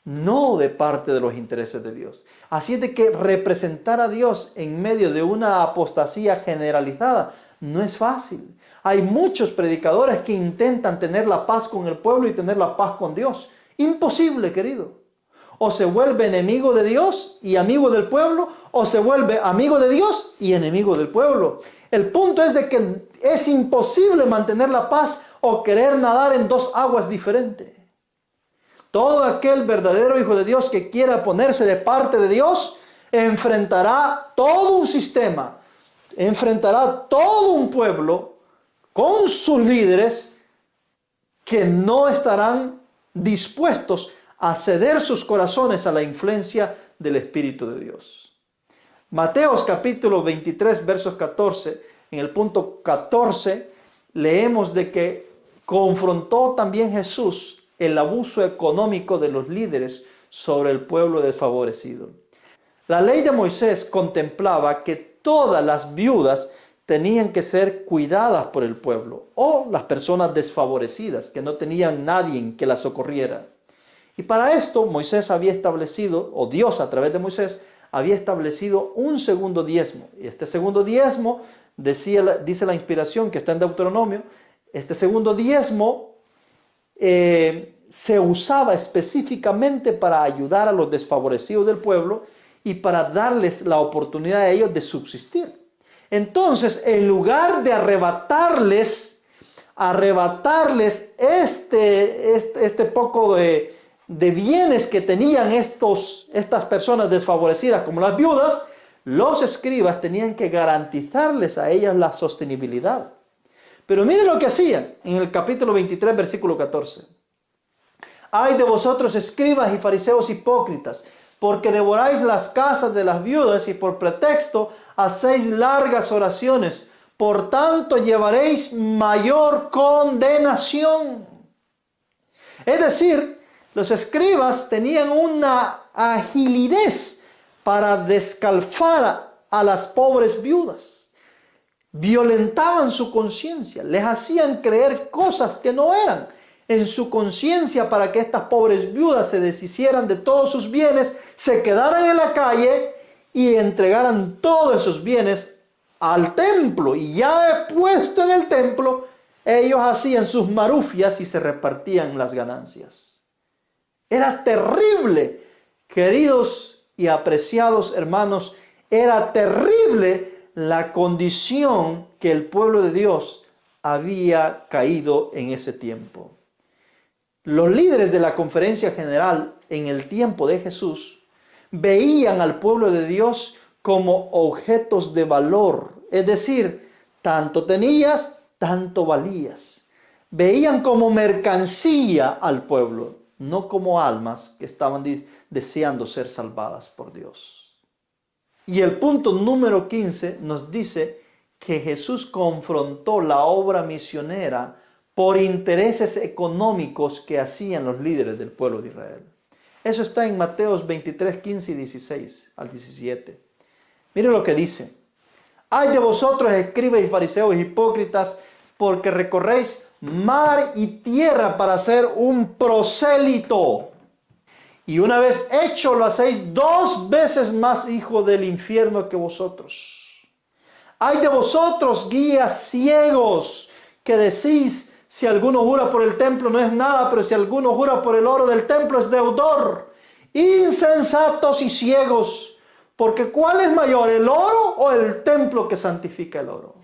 S1: no de parte de los intereses de Dios. Así es de que representar a Dios en medio de una apostasía generalizada No es fácil. Hay muchos predicadores que intentan tener la paz con el pueblo y tener la paz con Dios. Imposible, querido. O se vuelve enemigo de Dios y amigo del pueblo, o se vuelve amigo de Dios y enemigo del pueblo. El punto es de que es imposible mantener la paz o querer nadar en dos aguas diferentes. Todo aquel verdadero hijo de Dios que quiera ponerse de parte de Dios enfrentará todo un sistema, enfrentará todo un pueblo con sus líderes que no estarán dispuestos a ceder sus corazones a la influencia del Espíritu de Dios. Mateos capítulo 23, versos 14, en el punto 14, leemos de que confrontó también Jesús el abuso económico de los líderes sobre el pueblo desfavorecido. La ley de Moisés contemplaba que todas las viudas tenían que ser cuidadas por el pueblo o las personas desfavorecidas que no tenían nadie que las socorriera. Y para esto Moisés había establecido, o Dios a través de Moisés, había establecido un segundo diezmo. Y este segundo diezmo, dice la inspiración que está en Deuteronomio, este segundo diezmo se usaba específicamente para ayudar a los desfavorecidos del pueblo y para darles la oportunidad a ellos de subsistir. Entonces, en lugar de arrebatarles este poco de bienes que tenían estas personas desfavorecidas como las viudas, los escribas tenían que garantizarles a ellas la sostenibilidad. Pero miren lo que hacían en el capítulo 23, versículo 14. Ay de vosotros, escribas y fariseos hipócritas, porque devoráis las casas de las viudas y por pretexto hacéis largas oraciones. Por tanto, llevaréis mayor condenación. Es decir, los escribas tenían una agilidad para descalfar a las pobres viudas. Violentaban su conciencia, les hacían creer cosas que no eran en su conciencia para que estas pobres viudas se deshicieran de todos sus bienes, se quedaran en la calle y entregaran todos esos bienes al templo. Y ya puesto en el templo, ellos hacían sus marufias y se repartían las ganancias. Era terrible, queridos y apreciados hermanos, era terrible la condición que el pueblo de Dios había caído en ese tiempo. Los líderes de la conferencia general en el tiempo de Jesús veían al pueblo de Dios como objetos de valor, es decir, tanto tenías, tanto valías. Veían como mercancía al pueblo, no como almas que estaban deseando ser salvadas por Dios. Y el punto número 15 nos dice que Jesús confrontó la obra misionera por intereses económicos que hacían los líderes del pueblo de Israel. Eso está en Mateos 23, 15 y 16 al 17. Miren lo que dice. Ay de vosotros, escribas y fariseos hipócritas, porque recorréis mar y tierra para ser un prosélito. Y una vez hecho lo hacéis 2 veces más hijo del infierno que vosotros. Ay de vosotros, guías ciegos, que decís, si alguno jura por el templo no es nada, pero si alguno jura por el oro del templo es deudor. Insensatos y ciegos, porque ¿cuál es mayor, el oro o el templo que santifica el oro?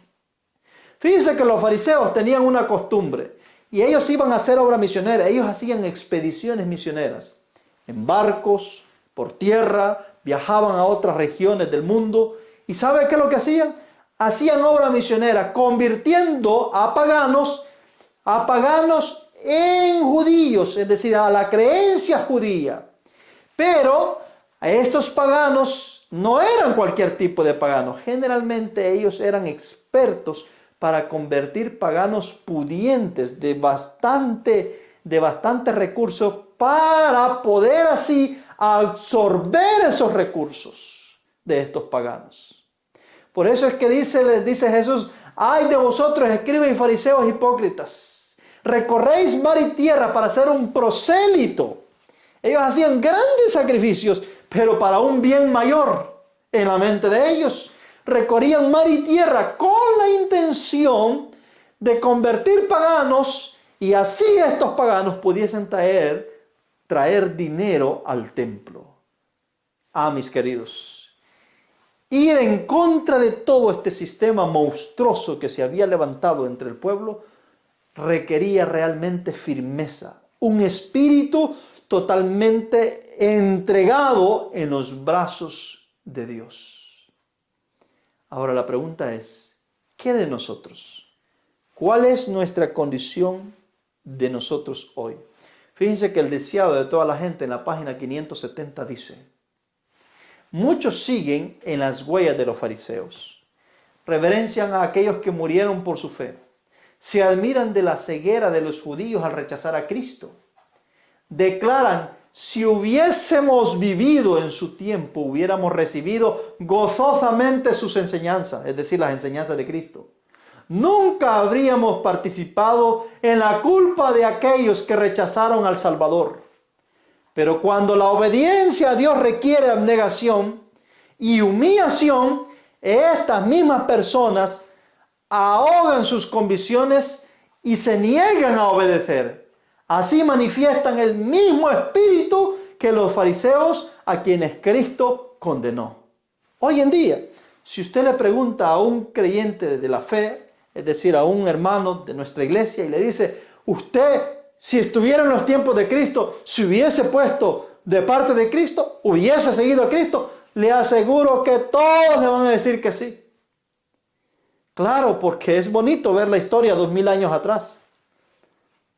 S1: Fíjense que los fariseos tenían una costumbre y ellos iban a hacer obra misionera, ellos hacían expediciones misioneras en barcos, por tierra, viajaban a otras regiones del mundo y ¿sabe qué es lo que hacían? Hacían obra misionera convirtiendo a paganos en judíos, es decir, a la creencia judía. Pero a estos paganos no eran cualquier tipo de paganos. Generalmente ellos eran expertos para convertir paganos pudientes de bastante recursos para poder así absorber esos recursos de estos paganos. Por eso es que dice Jesús, ay de vosotros, escribas y fariseos hipócritas. Recorréis mar y tierra para ser un prosélito. Ellos hacían grandes sacrificios, pero para un bien mayor en la mente de ellos. recorrían mar y tierra con la intención de convertir paganos y así estos paganos pudiesen traer dinero al templo. Ah, mis queridos, ir en contra de todo este sistema monstruoso que se había levantado entre el pueblo requería realmente firmeza, un espíritu totalmente entregado en los brazos de Dios. Ahora la pregunta es, ¿qué de nosotros? ¿Cuál es nuestra condición de nosotros hoy? Fíjense que el deseado de toda la gente en la página 570 dice: muchos siguen en las huellas de los fariseos, reverencian a aquellos que murieron por su fe, se admiran de la ceguera de los judíos al rechazar a Cristo, declaran: si hubiésemos vivido en su tiempo, hubiéramos recibido gozosamente sus enseñanzas, es decir, las enseñanzas de Cristo. Nunca habríamos participado en la culpa de aquellos que rechazaron al Salvador. Pero cuando la obediencia a Dios requiere abnegación y humillación, estas mismas personas ahogan sus convicciones y se niegan a obedecer. Así manifiestan el mismo espíritu que los fariseos a quienes Cristo condenó. Hoy en día, si usted le pregunta a un creyente de la fe, es decir, a un hermano de nuestra iglesia, y le dice: usted, si estuviera en los tiempos de Cristo, si hubiese puesto de parte de Cristo, hubiese seguido a Cristo, le aseguro que todos le van a decir que sí. Claro, porque es bonito ver la historia 2000 años atrás.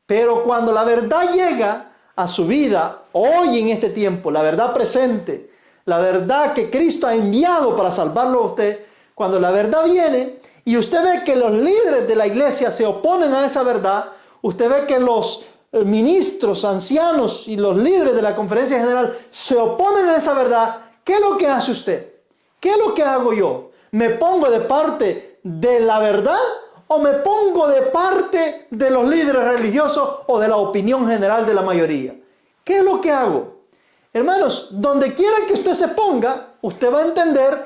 S1: Pero cuando la verdad llega a su vida, hoy en este tiempo, la verdad presente, la verdad que Cristo ha enviado para salvarlo a usted, cuando la verdad viene y usted ve que los líderes de la iglesia se oponen a esa verdad, usted ve que los ministros, ancianos y los líderes de la conferencia general se oponen a esa verdad, ¿qué es lo que hace usted? ¿Qué es lo que hago yo? ¿Me pongo de parte de la verdad o me pongo de parte de los líderes religiosos o de la opinión general de la mayoría? ¿Qué es lo que hago? Hermanos, donde quiera que usted se ponga, usted va a entender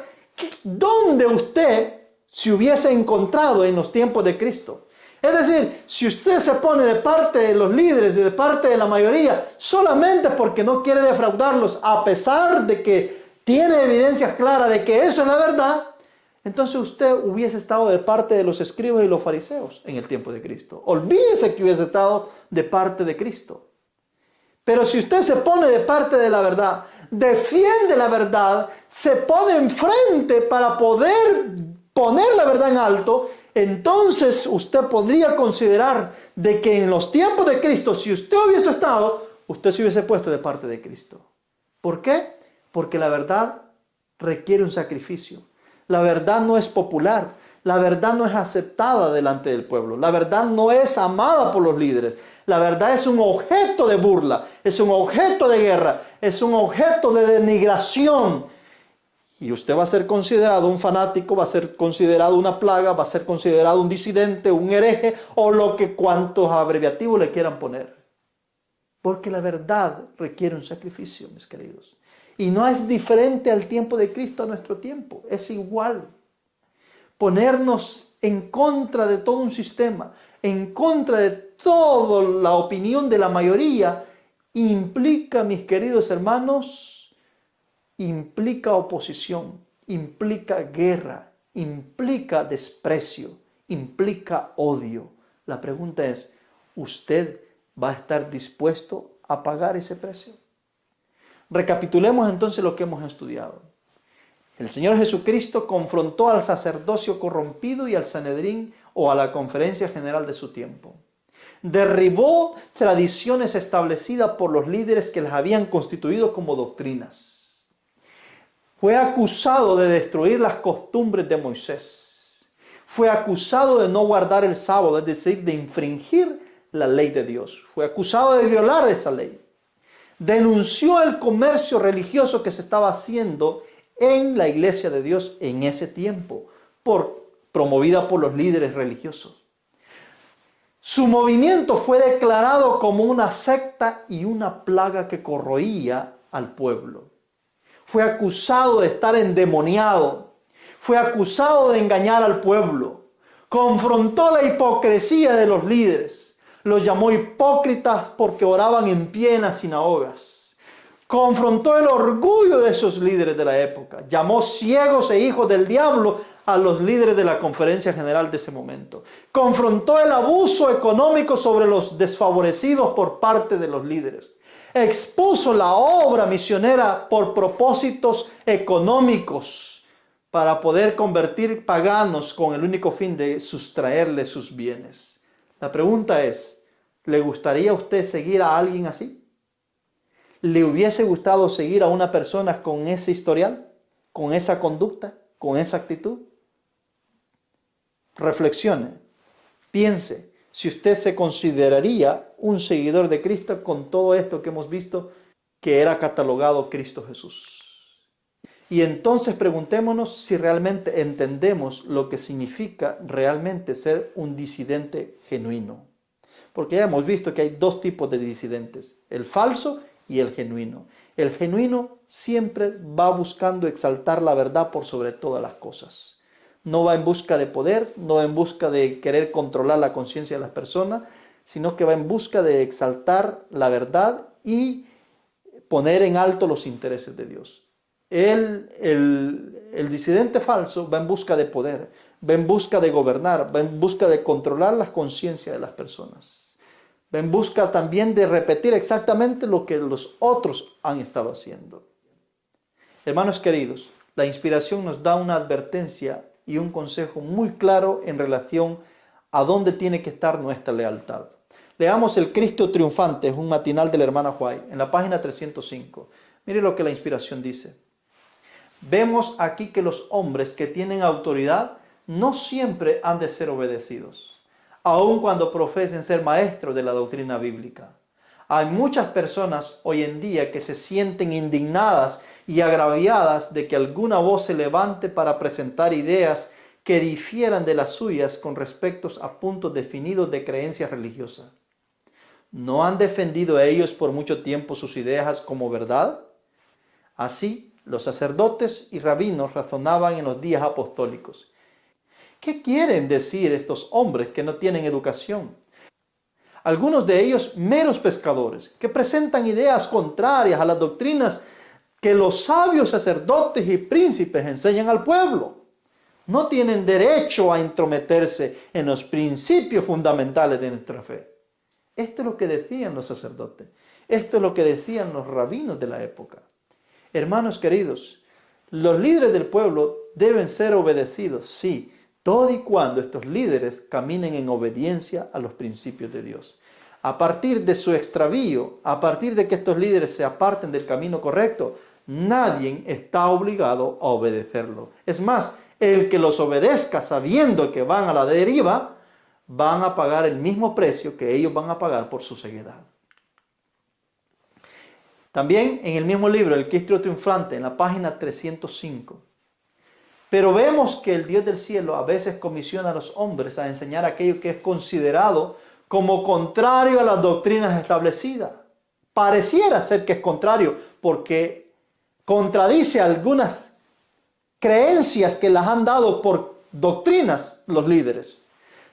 S1: dónde usted se hubiese encontrado en los tiempos de Cristo. Es decir, si usted se pone de parte de los líderes y de parte de la mayoría solamente porque no quiere defraudarlos, a pesar de que tiene evidencias claras de que eso es la verdad, entonces usted hubiese estado de parte de los escribas y los fariseos en el tiempo de Cristo. Olvídese que hubiese estado de parte de Cristo. Pero si usted se pone de parte de la verdad, defiende la verdad, se pone enfrente para poder poner la verdad en alto, entonces usted podría considerar de que en los tiempos de Cristo, si usted hubiese estado, usted se hubiese puesto de parte de Cristo. ¿Por qué? Porque la verdad requiere un sacrificio. La verdad no es popular. La verdad no es aceptada delante del pueblo. La verdad no es amada por los líderes. La verdad es un objeto de burla, es un objeto de guerra, es un objeto de denigración. Y usted va a ser considerado un fanático, va a ser considerado una plaga, va a ser considerado un disidente, un hereje o lo que cuantos abreviativos le quieran poner. Porque la verdad requiere un sacrificio, mis queridos. Y no es diferente al tiempo de Cristo a nuestro tiempo, es igual. Ponernos en contra de todo un sistema, en contra de toda la opinión de la mayoría, implica, mis queridos hermanos, implica oposición, implica guerra, implica desprecio, implica odio. La pregunta es, ¿usted va a estar dispuesto a pagar ese precio? Recapitulemos entonces lo que hemos estudiado. El Señor Jesucristo confrontó al sacerdocio corrompido y al Sanedrín o a la conferencia general de su tiempo. Derribó tradiciones establecidas por los líderes que las habían constituido como doctrinas. Fue acusado de destruir las costumbres de Moisés. Fue acusado de no guardar el sábado, es decir, de infringir la ley de Dios. Fue acusado de violar esa ley. Denunció el comercio religioso que se estaba haciendo en la iglesia de Dios en ese tiempo, promovida por los líderes religiosos. Su movimiento fue declarado como una secta y una plaga que corroía al pueblo. Fue acusado de estar endemoniado. fue acusado de engañar al pueblo, confrontó la hipocresía de los líderes, los llamó hipócritas porque oraban en pie en las sinagogas, confrontó el orgullo de esos líderes de la época, llamó ciegos e hijos del diablo a los líderes de la conferencia general de ese momento, confrontó el abuso económico sobre los desfavorecidos por parte de los líderes, expuso la obra misionera por propósitos económicos para poder convertir paganos con el único fin de sustraerles sus bienes. La pregunta es, ¿le gustaría a usted seguir a alguien así? ¿Le hubiese gustado seguir a una persona con ese historial, con esa conducta, con esa actitud? Reflexione, piense si usted se consideraría un seguidor de Cristo con todo esto que hemos visto que era catalogado Cristo Jesús. Y entonces preguntémonos si realmente entendemos lo que significa realmente ser un disidente genuino. Porque ya hemos visto que hay dos tipos de disidentes, el falso y el genuino. El genuino siempre va buscando exaltar la verdad por sobre todas las cosas. No va en busca de poder, no va en busca de querer controlar la conciencia de las personas, sino que va en busca de exaltar la verdad y poner en alto los intereses de Dios. El disidente falso va en busca de poder, va en busca de gobernar, va en busca de controlar la conciencia de las personas. Va en busca también de repetir exactamente lo que los otros han estado haciendo. Hermanos queridos, la inspiración nos da una advertencia y un consejo muy claro en relación a dónde tiene que estar nuestra lealtad. Leamos el Cristo Triunfante, es un matinal de la hermana White, en la página 305. Mire lo que la inspiración dice. Vemos aquí que los hombres que tienen autoridad no siempre han de ser obedecidos, aun cuando profesen ser maestros de la doctrina bíblica. Hay muchas personas hoy en día que se sienten indignadas y agraviadas de que alguna voz se levante para presentar ideas que difieran de las suyas con respecto a puntos definidos de creencia religiosa. ¿No han defendido ellos por mucho tiempo sus ideas como verdad? Así, los sacerdotes y rabinos razonaban en los días apostólicos. ¿Qué quieren decir estos hombres que no tienen educación? Algunos de ellos meros pescadores, que presentan ideas contrarias a las doctrinas que los sabios sacerdotes y príncipes enseñan al pueblo. No tienen derecho a entrometerse en los principios fundamentales de nuestra fe. Esto es lo que decían los sacerdotes. Esto es lo que decían los rabinos de la época. Hermanos queridos, los líderes del pueblo deben ser obedecidos, sí, todo y cuando estos líderes caminen en obediencia a los principios de Dios. A partir de su extravío, a partir de que estos líderes se aparten del camino correcto, nadie está obligado a obedecerlo. Es más, el que los obedezca sabiendo que van a la deriva, van a pagar el mismo precio que ellos van a pagar por su ceguedad. También en el mismo libro, el Cristo Triunfante, en la página 305. Pero vemos que el Dios del cielo a veces comisiona a los hombres a enseñar aquello que es considerado como contrario a las doctrinas establecidas. Pareciera ser que es contrario porque contradice algunas creencias que las han dado por doctrinas los líderes,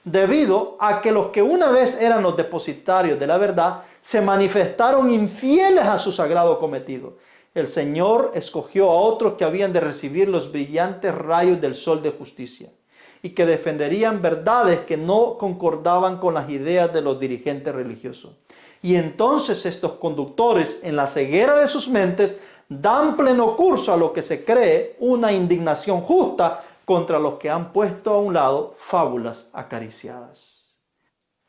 S1: debido a que los que una vez eran los depositarios de la verdad se manifestaron infieles a su sagrado cometido. El Señor escogió a otros que habían de recibir los brillantes rayos del sol de justicia y que defenderían verdades que no concordaban con las ideas de los dirigentes religiosos. Y entonces estos conductores, en la ceguera de sus mentes, dan pleno curso a lo que se cree una indignación justa contra los que han puesto a un lado fábulas acariciadas.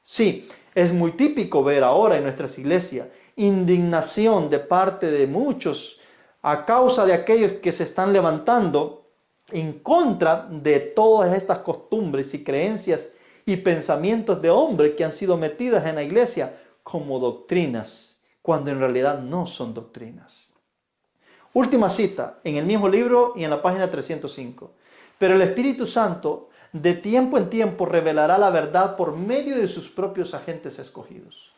S1: Sí, es muy típico ver ahora en nuestras iglesias indignación de parte de muchos a causa de aquellos que se están levantando en contra de todas estas costumbres y creencias y pensamientos de hombres que han sido metidas en la iglesia como doctrinas, cuando en realidad no son doctrinas. Última cita, en el mismo libro y en la página 305. Pero el Espíritu Santo de tiempo en tiempo revelará la verdad por medio de sus propios agentes escogidos.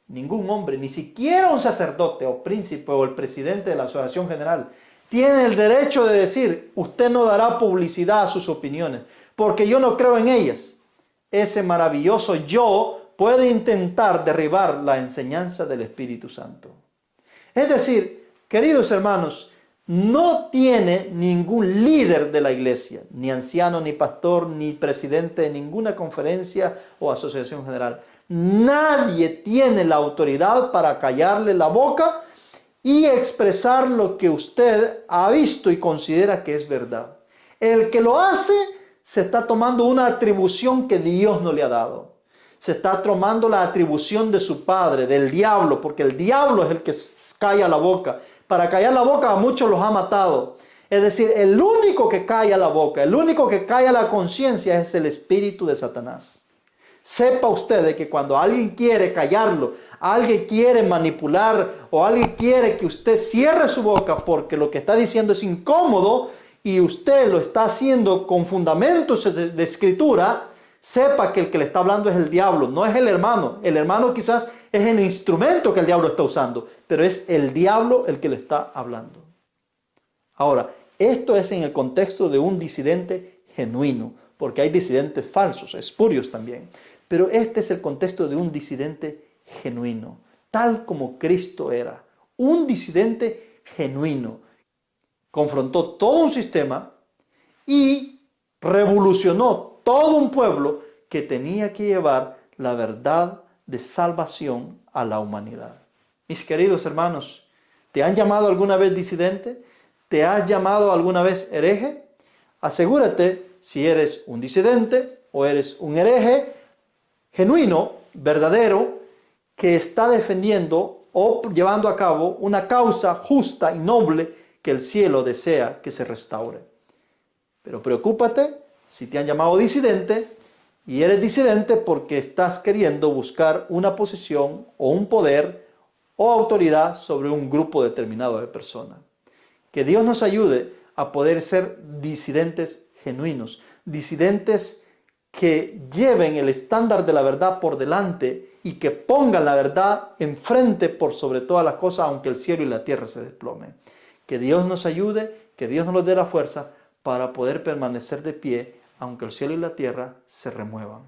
S1: Ningún hombre, ni siquiera un sacerdote o príncipe o el presidente de la Asociación General, tiene el derecho de decir, usted no dará publicidad a sus opiniones, porque yo no creo en ellas. Ese maravilloso yo puede intentar derribar la enseñanza del Espíritu Santo. Es decir, queridos hermanos, no tiene ningún líder de la iglesia, ni anciano, ni pastor, ni presidente de ninguna conferencia o asociación general. Nadie tiene la autoridad para callarle la boca y expresar lo que usted ha visto y considera que es verdad. El que lo hace se está tomando una atribución que Dios no le ha dado. Se está tomando la atribución de su padre, del diablo, porque el diablo es el que calla la boca. Para callar la boca a muchos los ha matado. Es decir, el único que calla la boca, el único que calla la conciencia es el espíritu de Satanás. Sepa usted de que cuando alguien quiere callarlo, alguien quiere manipular o alguien quiere que usted cierre su boca porque lo que está diciendo es incómodo y usted lo está haciendo con fundamentos de escritura, sepa que el que le está hablando es el diablo, no es el hermano. El hermano quizás es el instrumento que el diablo está usando, pero es el diablo el que le está hablando. Ahora, esto es en el contexto de un disidente genuino, porque hay disidentes falsos, espurios también. Pero este es el contexto de un disidente genuino, tal como Cristo era. Un disidente genuino. Confrontó todo un sistema y revolucionó todo un pueblo que tenía que llevar la verdad de salvación a la humanidad. Mis queridos hermanos, ¿te han llamado alguna vez disidente? ¿Te has llamado alguna vez hereje? Asegúrate si eres un disidente o eres un hereje genuino, verdadero, que está defendiendo o llevando a cabo una causa justa y noble que el cielo desea que se restaure. Pero preocúpate si te han llamado disidente y eres disidente porque estás queriendo buscar una posición o un poder o autoridad sobre un grupo determinado de personas. Que Dios nos ayude a poder ser disidentes genuinos, disidentes que lleven el estándar de la verdad por delante y que pongan la verdad enfrente por sobre todas las cosas, aunque el cielo y la tierra se desplomen. Que Dios nos ayude, que Dios nos dé la fuerza para poder permanecer de pie, aunque el cielo y la tierra se remuevan.